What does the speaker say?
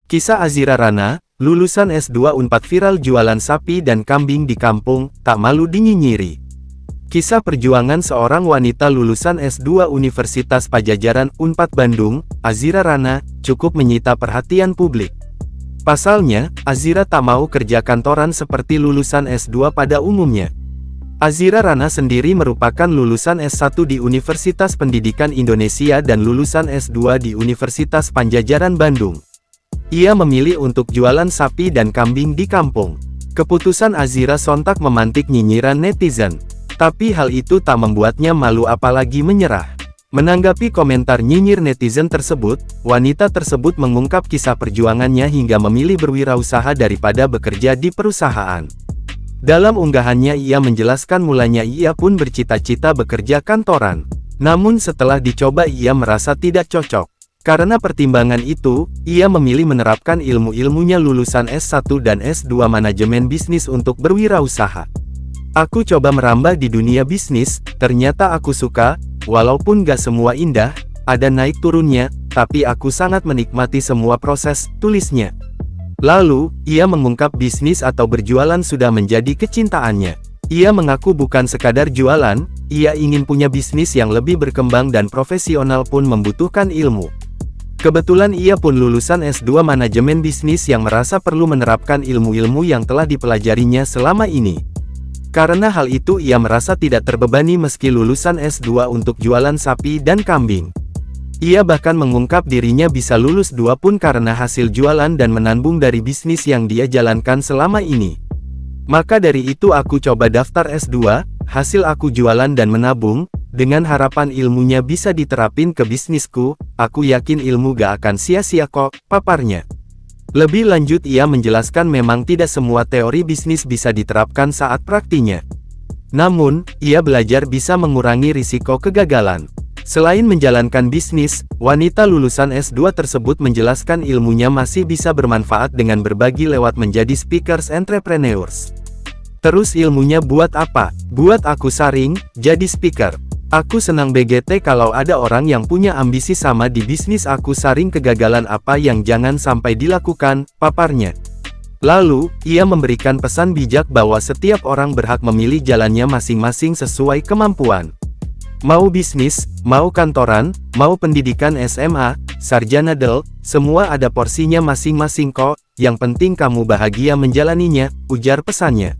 Kisah Azira Rana, lulusan S2 Unpad viral jualan sapi dan kambing di kampung, tak malu dinyinyiri. Kisah perjuangan seorang wanita lulusan S2 Universitas Padjadjaran Unpad Bandung, Azira Rana, cukup menyita perhatian publik. Pasalnya, Azira tak mau kerja kantoran seperti lulusan S2 pada umumnya. Azira Rana sendiri merupakan lulusan S1 di Universitas Pendidikan Indonesia dan lulusan S2 di Universitas Padjadjaran Bandung. Ia memilih untuk jualan sapi dan kambing di kampung. Keputusan Azira sontak memantik nyinyiran netizen. Tapi hal itu tak membuatnya malu apalagi menyerah. Menanggapi komentar nyinyir netizen tersebut, wanita tersebut mengungkap kisah perjuangannya hingga memilih berwirausaha daripada bekerja di perusahaan. Dalam unggahannya ia menjelaskan mulanya ia pun bercita-cita bekerja kantoran. Namun setelah dicoba ia merasa tidak cocok. Karena pertimbangan itu, ia memilih menerapkan ilmu-ilmunya lulusan S1 dan S2 manajemen bisnis untuk berwirausaha. Aku coba merambah di dunia bisnis, ternyata aku suka, walaupun gak semua indah, ada naik turunnya, tapi aku sangat menikmati semua proses, tulisnya. Lalu, ia mengungkap bisnis atau berjualan sudah menjadi kecintaannya. Ia mengaku bukan sekadar jualan, ia ingin punya bisnis yang lebih berkembang dan profesional pun membutuhkan ilmu. Kebetulan ia pun lulusan S2 manajemen bisnis yang merasa perlu menerapkan ilmu-ilmu yang telah dipelajarinya selama ini. Karena hal itu ia merasa tidak terbebani meski lulusan S2 untuk jualan sapi dan kambing. Ia bahkan mengungkap dirinya bisa lulus 2 pun karena hasil jualan dan menabung dari bisnis yang dia jalankan selama ini. Maka dari itu aku coba daftar S2, hasil aku jualan dan menabung, dengan harapan ilmunya bisa diterapin ke bisnisku, aku yakin ilmu gak akan sia-sia kok, paparnya. Lebih lanjut ia menjelaskan memang tidak semua teori bisnis bisa diterapkan saat praktinya. Namun, ia belajar bisa mengurangi risiko kegagalan. Selain menjalankan bisnis, wanita lulusan S2 tersebut menjelaskan ilmunya masih bisa bermanfaat dengan berbagi lewat menjadi speakers entrepreneurs. Terus ilmunya buat apa? Buat aku saring, jadi speaker. Aku senang BGT kalau ada orang yang punya ambisi sama di bisnis aku saring kegagalan apa yang jangan sampai dilakukan, paparnya. Lalu, ia memberikan pesan bijak bahwa setiap orang berhak memilih jalannya masing-masing sesuai kemampuan. Mau bisnis, mau kantoran, mau pendidikan SMA, sarjana DEL, semua ada porsinya masing-masing kok, yang penting kamu bahagia menjalaninya, ujar pesannya.